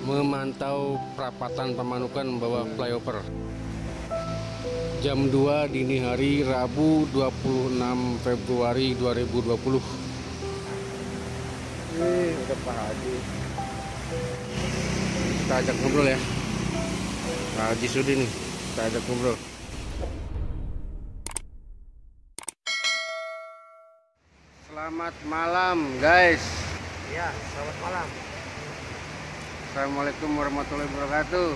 memantau perapatan Pamanukan bawah flyover. Jam 2 dini hari Rabu 26 Februari 2020. Udah Pak Haji. Kita ajak ngobrol ya. Pak Haji Sudi nih, kita ajak ngobrol. Selamat malam guys. Ya, selamat malam. Assalamualaikum warahmatullahi wabarakatuh.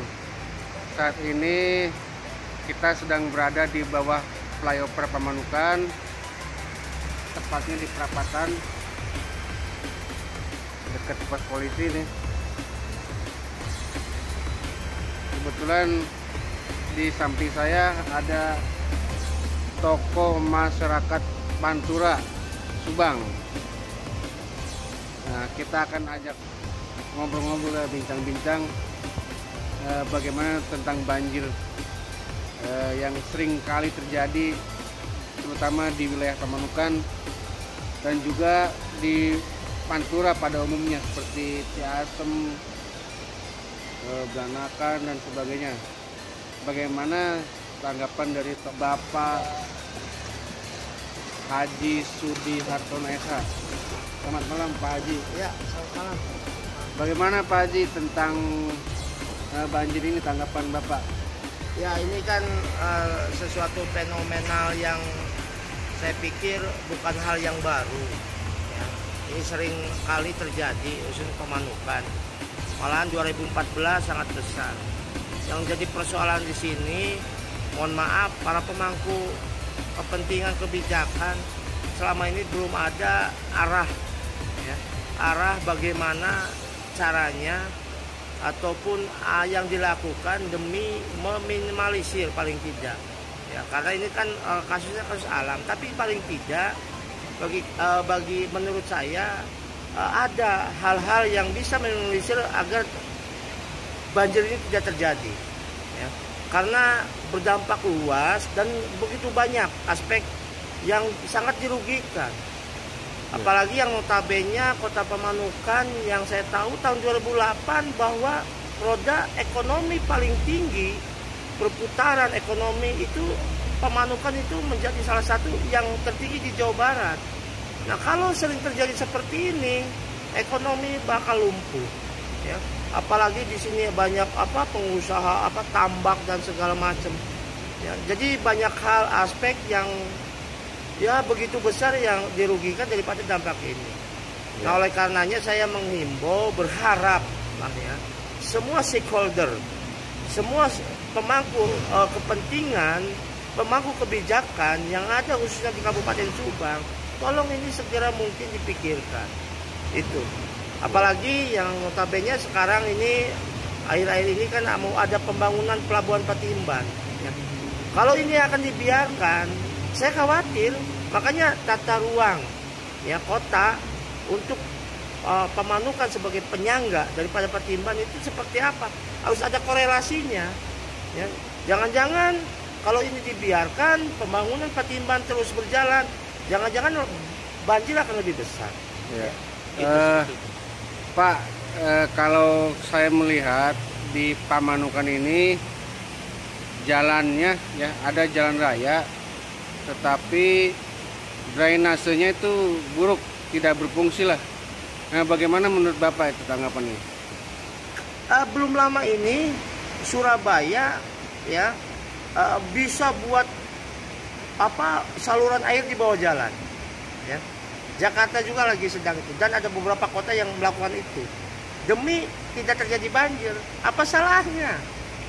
Saat ini kita sedang berada di bawah flyover Pamanukan, tepatnya di perapatan dekat pos polisi nih. Kebetulan di samping saya ada tokoh masyarakat Pantura Subang. Nah, kita akan ajak ngobrol-ngobrol ya, bincang-bincang bagaimana tentang banjir yang sering kali terjadi, terutama di wilayah Pamanukan dan juga di Pantura pada umumnya seperti Ciasem, Belanakan dan sebagainya. Bagaimana tanggapan dari Bapak Haji Sudi Hartono Esa? Selamat malam Pak Haji. Ya, selamat malam. Bagaimana Pak Haji tentang banjir ini, tanggapan Bapak? Ya, ini kan sesuatu fenomenal yang saya pikir bukan hal yang baru. Ya, ini sering kali terjadi khususnya Pamanukan. Malahan 2014 sangat besar. Yang jadi persoalan di sini, mohon maaf, para pemangku kepentingan kebijakan selama ini belum ada arah, ya, arah bagaimana caranya ataupun yang dilakukan demi meminimalisir paling tidak, ya, karena ini kan kasusnya kasus alam, tapi paling tidak bagi menurut saya ada hal-hal yang bisa meminimalisir agar banjir ini tidak terjadi, ya, karena berdampak luas dan begitu banyak aspek yang sangat dirugikan. Apalagi yang notabene kota Pamanukan yang saya tahu tahun 2008 bahwa roda ekonomi paling tinggi, perputaran ekonomi itu Pamanukan itu menjadi salah satu yang tertinggi di Jawa Barat. Nah, kalau sering terjadi seperti ini, ekonomi bakal lumpuh, ya. Apalagi di sini banyak pengusaha tambak dan segala macam. Ya, jadi banyak hal aspek yang ya begitu besar yang dirugikan daripada dampak ini. Ya. Nah, oleh karenanya saya menghimbau, berharap lah ya, semua stakeholder, semua pemangku kepentingan, pemangku kebijakan yang ada khususnya di Kabupaten Subang, tolong ini segera mungkin dipikirkan. Itu. Apalagi yang notabene sekarang ini akhir-akhir ini kan mau ada pembangunan pelabuhan Patimban. Ya. Kalau ini akan dibiarkan, saya khawatir, makanya tata ruang ya kota untuk Pamanukan sebagai penyangga daripada Patimban itu seperti apa? Harus ada korelasinya. Ya. Jangan-jangan kalau ini dibiarkan, pembangunan Patimban terus berjalan, jangan-jangan banjir akan lebih besar. Ya. Pak, kalau saya melihat di Pamanukan ini jalannya ya ada jalan raya, tetapi drainasenya itu buruk, tidak berfungsi lah. Nah, bagaimana menurut Bapak itu tanggapannya? Belum lama ini Surabaya ya bisa buat saluran air di bawah jalan. Ya. Jakarta juga lagi sedang itu dan ada beberapa kota yang melakukan itu demi tidak terjadi banjir. Apa salahnya?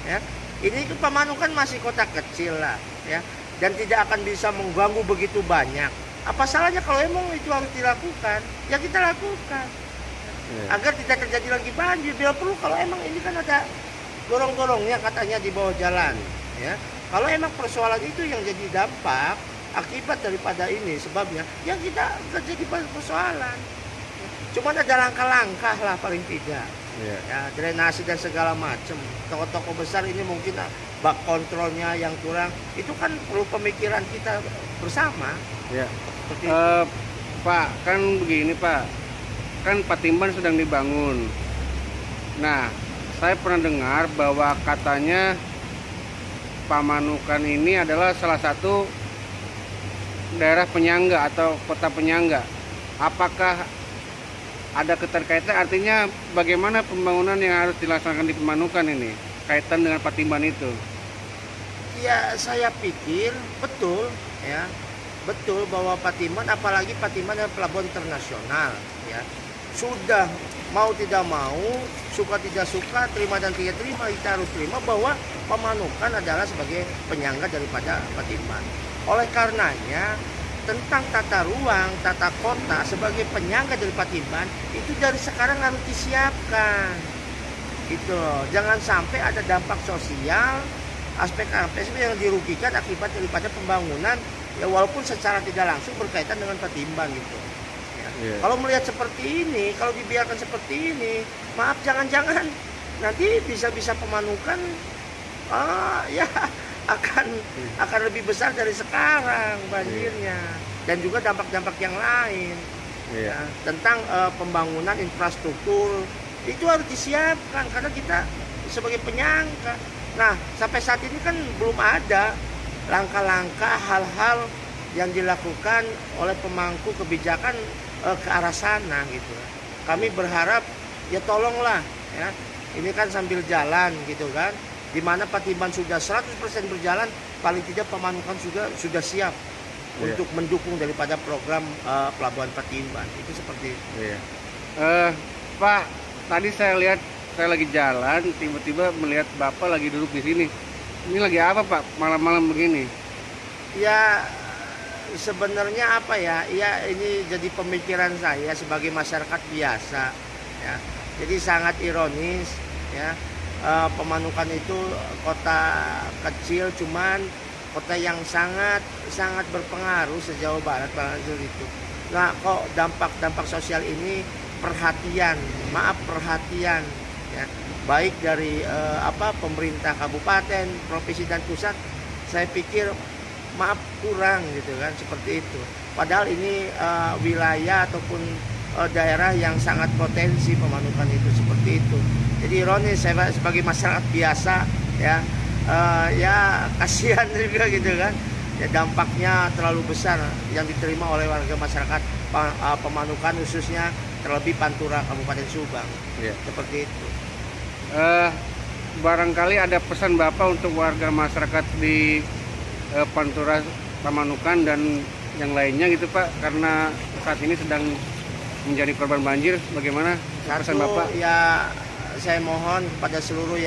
Ya. Ini Pamanukan masih kota kecil lah, ya, dan tidak akan bisa mengganggu begitu banyak. Apa salahnya kalau emang itu harus dilakukan? Ya kita lakukan, agar tidak terjadi lagi banjir. Bila perlu kalau emang ini kan ada gorong-gorongnya katanya di bawah jalan, ya. Kalau emang persoalan itu yang jadi dampak akibat daripada ini sebabnya, ya kita terjadi persoalan. Cuma ada langkah-langkah lah paling tidak. Ya, drainasi dan segala macam. Toko-toko besar ini mungkin bak kontrolnya yang kurang. Itu kan perlu pemikiran kita bersama. Ya. Pak, kan begini Pak, kan Patimban sedang dibangun. Nah, saya pernah dengar bahwa katanya Pamanukan ini adalah salah satu daerah penyangga atau kota penyangga. Apakah ada keterkaitan? Artinya bagaimana pembangunan yang harus dilaksanakan di Pamanukan ini kaitan dengan Patimban itu? Ya, saya pikir betul ya. Betul bahwa Patimban, apalagi Patimban adalah pelabuhan internasional ya. Sudah mau tidak mau, suka tidak suka, terima dan tidak terima, kita harus terima bahwa Pamanukan adalah sebagai penyangga daripada Patimban. Oleh karenanya, tentang tata ruang, tata kota sebagai penyangga dari Patimban itu dari sekarang harus disiapkan. Gitu loh. Jangan sampai ada dampak sosial, aspek-aspek yang dirugikan akibat daripada pembangunan ya, walaupun secara tidak langsung berkaitan dengan Patimban gitu. Kalau melihat seperti ini, kalau dibiarkan seperti ini, maaf, jangan-jangan nanti bisa-bisa Pamanukan ya akan lebih besar dari sekarang banjirnya, dan juga dampak-dampak yang lain ya, tentang pembangunan infrastruktur itu harus disiapkan karena kita sebagai penyangga. Nah, sampai saat ini kan belum ada langkah-langkah hal-hal yang dilakukan oleh pemangku kebijakan ke arah sana gitu. Kami berharap ya tolonglah ya. Ini kan sambil jalan gitu kan. Di mana Patimban sudah 100% berjalan, paling tidak Pamanukan sudah siap untuk mendukung daripada program pelabuhan Patimban. Itu seperti itu. Pak, tadi saya lihat saya lagi jalan, tiba-tiba melihat Bapak lagi duduk di sini. Ini lagi apa, Pak? Malam-malam begini? Ya, sebenarnya apa ya? Ya, ini jadi pemikiran saya sebagai masyarakat biasa ya. Jadi sangat ironis ya. Pamanukan itu kota kecil, cuman kota yang sangat berpengaruh sejauh barat itu. Nah, kok dampak sosial ini perhatian ya, baik dari pemerintah kabupaten, provinsi dan pusat, saya pikir kurang gitu kan, seperti itu. Padahal ini wilayah ataupun daerah yang sangat potensi Pamanukan itu, seperti itu. Jadi ironis, saya sebagai masyarakat biasa ya, ya kasihan juga gitu kan. Ya, dampaknya terlalu besar yang diterima oleh warga masyarakat Pamanukan, khususnya terlebih Pantura Kabupaten Subang. Seperti itu. Barangkali ada pesan Bapak untuk warga masyarakat di Pantura Pamanukan dan yang lainnya gitu, Pak, karena saat ini sedang menjadi korban banjir. Bagaimana pesan Bapak? Ya, saya mohon kepada seluruh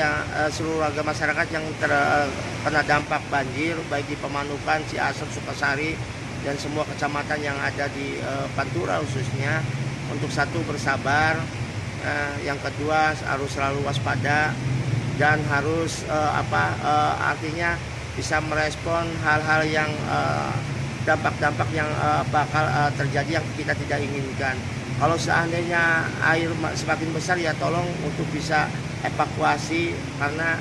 warga masyarakat yang terkena dampak banjir, baik di Pamanukan, Ciasem, Sukasari, dan semua kecamatan yang ada di Pantura khususnya, untuk satu, bersabar, yang kedua harus selalu waspada, dan harus artinya bisa merespon hal-hal yang dampak-dampak yang bakal terjadi yang kita tidak inginkan. Kalau seandainya air semakin besar, ya tolong untuk bisa evakuasi, karena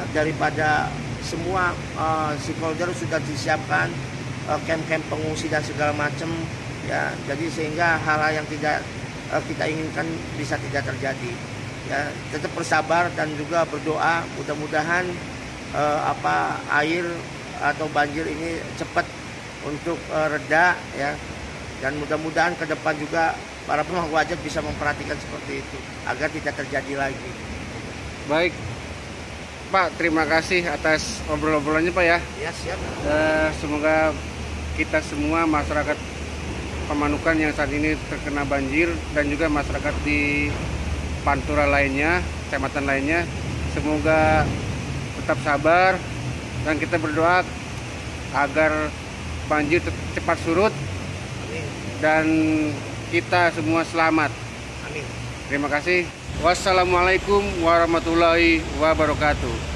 daripada semua stakeholder sudah disiapkan camp-camp pengungsi dan segala macam ya, jadi sehingga hal-hal yang tidak kita inginkan bisa tidak terjadi ya. Tetap bersabar dan juga berdoa, mudah-mudahan air atau banjir ini cepat untuk reda ya. Dan mudah-mudahan ke depan juga para pemangku hajat bisa memperhatikan seperti itu agar tidak terjadi lagi. Baik, Pak, terima kasih atas obrol-obrolannya, Pak ya. Ya, siap. Semoga kita semua masyarakat Pamanukan yang saat ini terkena banjir dan juga masyarakat di Pantura lainnya, kecamatan lainnya, semoga tetap sabar dan kita berdoa agar banjir cepat surut. Amin. Dan kita semua selamat. Amin. Terima kasih. Wassalamualaikum warahmatullahi wabarakatuh.